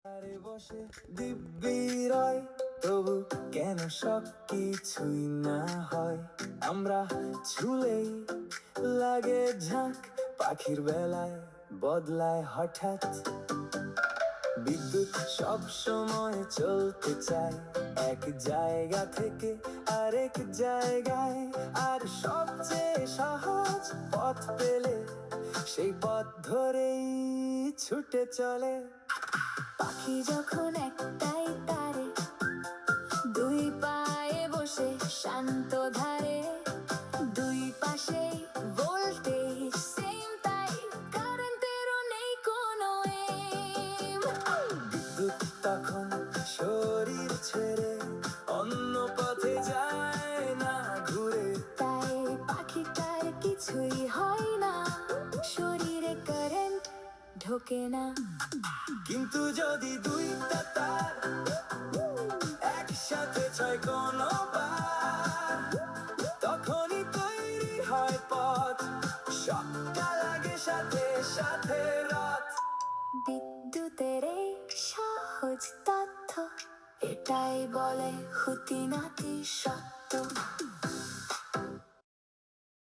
আরে বসে দিব্যি রয়, তবু কেন সব কিছুই না হয়? আমরা ছুলেই লাগে ঝাঁক, পাখির বেলায় বদলায় হঠাৎ। বিদ্যুৎ সব সময় চলতে চায় এক জায়গা থেকে আরেক জায়গায়, আর সবচেয়ে সহজ পথ পেলে সেই পথ ধরেই ছুটে চলে। পাখি যখন একটাই তারে, দুই পায়ে বসে শান্ত ধারে, দুই পাশে ভোল্টেজ সেম, তাই কারেন্টেরও নেই কোনো এম। বিদ্যুৎ তখন শরীর ছেড়ে অন্য পথে যায় না ঘুরে। তাই পাখিটার কিছুই হয় না, শরীরে কারেন্ট ঢোকে না। কিন্তু যদি দুইটা তার একসাথে ছয় কোনো বার, তখনই তৈরি হয় পথ, সবটা লাগে সাথে সাথে রাত। বিদ্যুতের এই সহজ তথ্য, এটাই বলে খুঁটিনাটি সত্য।